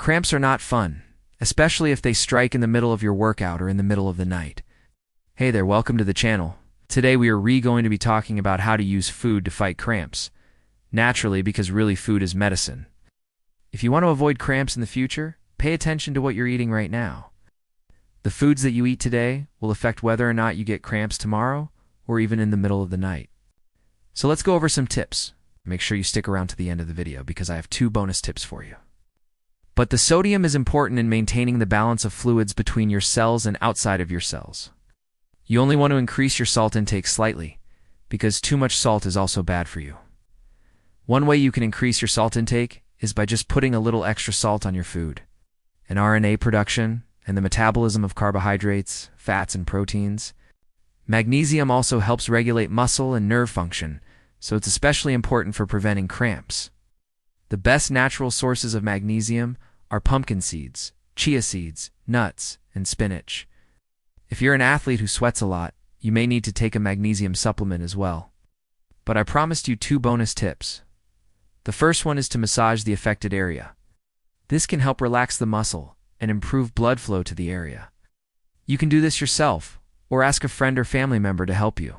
Cramps are not fun, especially if they strike in the middle of your workout or in the middle of the night. Hey there, welcome to the channel. Today we are going to be talking about how to use food to fight cramps. Naturally, because really food is medicine. If you want to avoid cramps in the future, pay attention to what you're eating right now. The foods that you eat today will affect whether or not you get cramps tomorrow or even in the middle of the night. So let's go over some tips. Make sure you stick around to the end of the video because I have 2 bonus tips for you. But the sodium is important in maintaining the balance of fluids between your cells and outside of your cells. You only want to increase your salt intake slightly, because too much salt is also bad for you. One way you can increase your salt intake is by just putting a little extra salt on your food. In RNA production and the metabolism of carbohydrates, fats, and proteins, magnesium also helps regulate muscle and nerve function, so it's especially important for preventing cramps. The best natural sources of magnesium are pumpkin seeds, chia seeds, nuts, and spinach. If you're an athlete who sweats a lot, you may need to take a magnesium supplement as well. But I promised you 2 bonus tips. The first one is to massage the affected area. This can help relax the muscle and improve blood flow to the area. You can do this yourself, or ask a friend or family member to help you.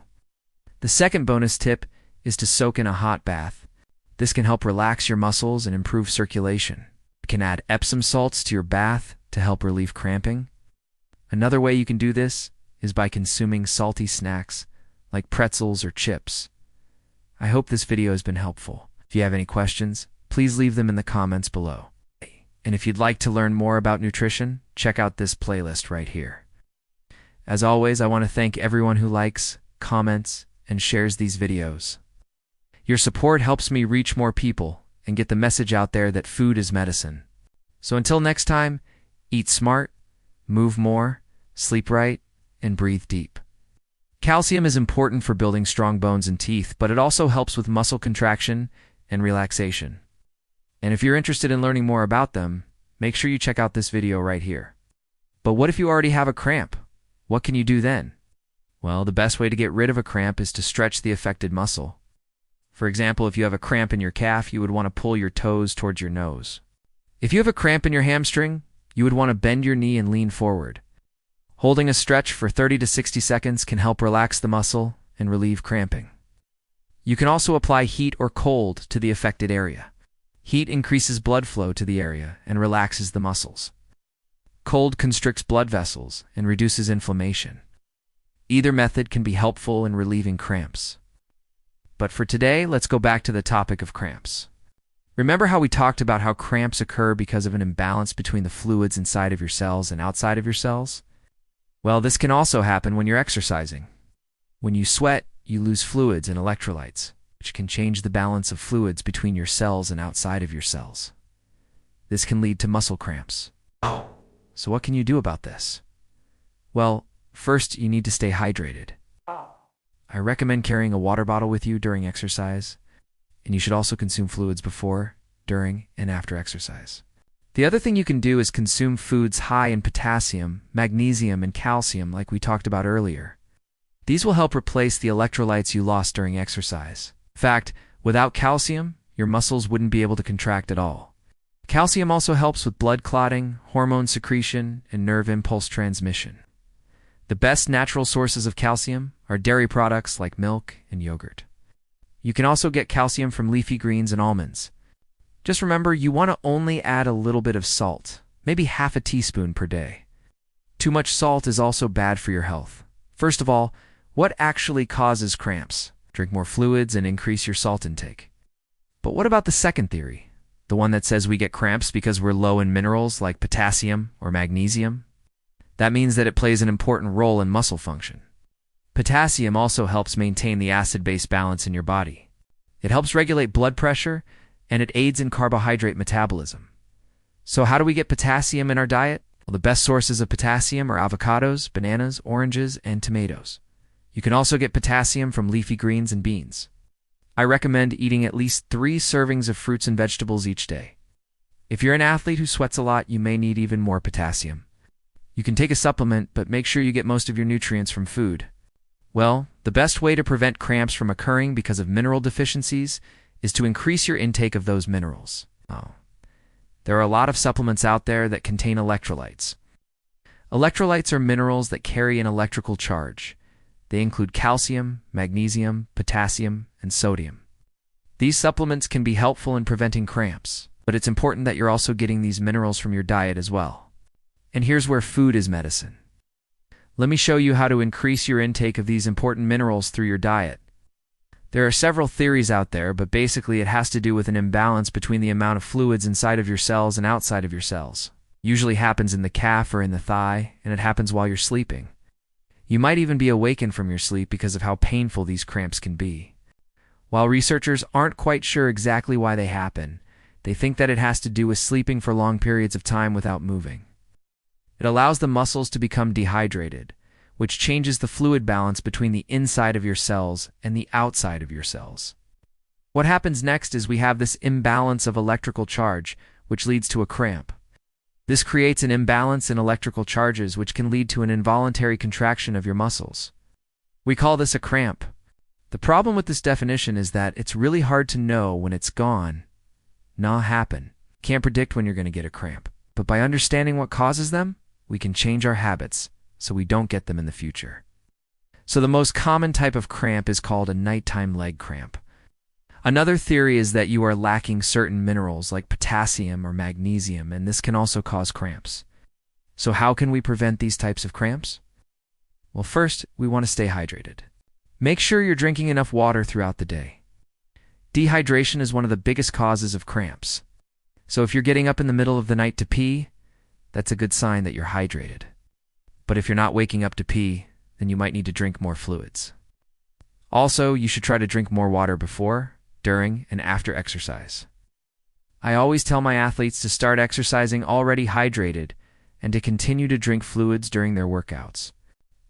The second bonus tip is to soak in a hot bath. This can help relax your muscles and improve circulation. You can add Epsom salts to your bath to help relieve cramping. Another way you can do this is by consuming salty snacks like pretzels or chips. I hope this video has been helpful. If you have any questions, please leave them in the comments below. And if you'd like to learn more about nutrition, check out this playlist right here. As always, I want to thank everyone who likes, comments, and shares these videos. Your support helps me reach more people and get the message out there that food is medicine. So until next time, eat smart, move more, sleep right, and breathe deep. Calcium is important for building strong bones and teeth, but it also helps with muscle contraction and relaxation. And if you're interested in learning more about them, make sure you check out this video right here. But what if you already have a cramp? What can you do then? Well, the best way to get rid of a cramp is to stretch the affected muscle. For example, if you have a cramp in your calf, you would want to pull your toes towards your nose. If you have a cramp in your hamstring, you would want to bend your knee and lean forward. Holding a stretch for 30 to 60 seconds can help relax the muscle and relieve cramping. You can also apply heat or cold to the affected area. Heat increases blood flow to the area and relaxes the muscles. Cold constricts blood vessels and reduces inflammation. Either method can be helpful in relieving cramps. But for today, let's go back to the topic of cramps. Remember how we talked about how cramps occur because of an imbalance between the fluids inside of your cells and outside of your cells? Well, this can also happen when you're exercising. When you sweat, you lose fluids and electrolytes, which can change the balance of fluids between your cells and outside of your cells. This can lead to muscle cramps. So what can you do about this? Well, first you need to stay hydrated. I recommend carrying a water bottle with you during exercise, and you should also consume fluids before, during, and after exercise. The other thing you can do is consume foods high in potassium, magnesium, and calcium like we talked about earlier. These will help replace the electrolytes you lost during exercise. In fact, without calcium, your muscles wouldn't be able to contract at all. Calcium also helps with blood clotting, hormone secretion, and nerve impulse transmission. The best natural sources of calcium are dairy products like milk and yogurt. You can also get calcium from leafy greens and almonds. Just remember, you want to only add a little bit of salt, maybe half a teaspoon per day. Too much salt is also bad for your health. First of all, what actually causes cramps? Drink more fluids and increase your salt intake. But what about the second theory? The one that says we get cramps because we're low in minerals like potassium or magnesium? That means that it plays an important role in muscle function. Potassium also helps maintain the acid-base balance in your body. It helps regulate blood pressure, and it aids in carbohydrate metabolism. So how do we get potassium in our diet? Well, the best sources of potassium are avocados, bananas, oranges, and tomatoes. You can also get potassium from leafy greens and beans. I recommend eating at least 3 servings of fruits and vegetables each day. If you're an athlete who sweats a lot, you may need even more potassium. You can take a supplement, but make sure you get most of your nutrients from food. Well, the best way to prevent cramps from occurring because of mineral deficiencies is to increase your intake of those minerals. There are a lot of supplements out there that contain electrolytes. Electrolytes are minerals that carry an electrical charge. They include calcium, magnesium, potassium, and sodium. These supplements can be helpful in preventing cramps, but it's important that you're also getting these minerals from your diet as well. And here's where food is medicine. Let me show you how to increase your intake of these important minerals through your diet. There are several theories out there, but basically it has to do with an imbalance between the amount of fluids inside of your cells and outside of your cells. Usually happens in the calf or in the thigh, and it happens while you're sleeping. You might even be awakened from your sleep because of how painful these cramps can be. While researchers aren't quite sure exactly why they happen, they think that it has to do with sleeping for long periods of time without moving. It allows the muscles to become dehydrated, which changes the fluid balance between the inside of your cells and the outside of your cells. What happens next is we have this imbalance of electrical charge, which leads to a cramp. This creates an imbalance in electrical charges, which can lead to an involuntary contraction of your muscles. We call this a cramp. The problem with this definition is that it's really hard to know when it's gone. Happen. Can't predict when you're going to get a cramp. But by understanding what causes them, we can change our habits so we don't get them in the future. So the most common type of cramp is called a nighttime leg cramp. Another theory is that you are lacking certain minerals like potassium or magnesium, and this can also cause cramps. So how can we prevent these types of cramps? Well, first, we want to stay hydrated. Make sure you're drinking enough water throughout the day. Dehydration is one of the biggest causes of cramps. So if you're getting up in the middle of the night to pee, that's a good sign that you're hydrated. But if you're not waking up to pee, then you might need to drink more fluids. Also, you should try to drink more water before, during, and after exercise. I always tell my athletes to start exercising already hydrated and to continue to drink fluids during their workouts.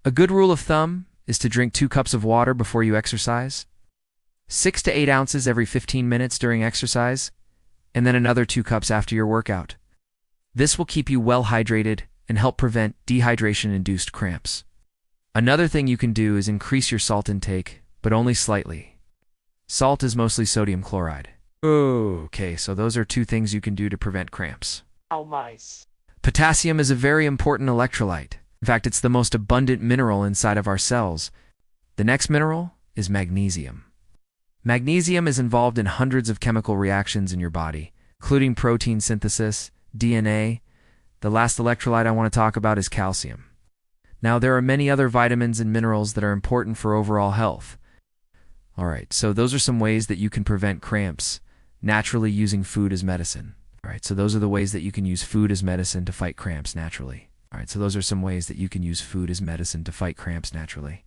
A good rule of thumb is to drink 2 cups of water before you exercise, 6 to 8 ounces every 15 minutes during exercise, and then another 2 cups after your workout. This will keep you well hydrated and help prevent dehydration-induced cramps. Another thing you can do is increase your salt intake, but only slightly. Salt is mostly sodium chloride. Okay, so those are 2 things you can do to prevent cramps. How nice. Potassium is a very important electrolyte. In fact, it's the most abundant mineral inside of our cells. The next mineral is magnesium. Magnesium is involved in hundreds of chemical reactions in your body, including protein synthesis, DNA. The last electrolyte I want to talk about is calcium. Now, there are many other vitamins and minerals that are important for overall health. Alright, so those are some ways that you can prevent cramps naturally using food as medicine. Alright, so those are the ways that you can use food as medicine to fight cramps naturally. Alright, so those are some ways that you can use food as medicine to fight cramps naturally.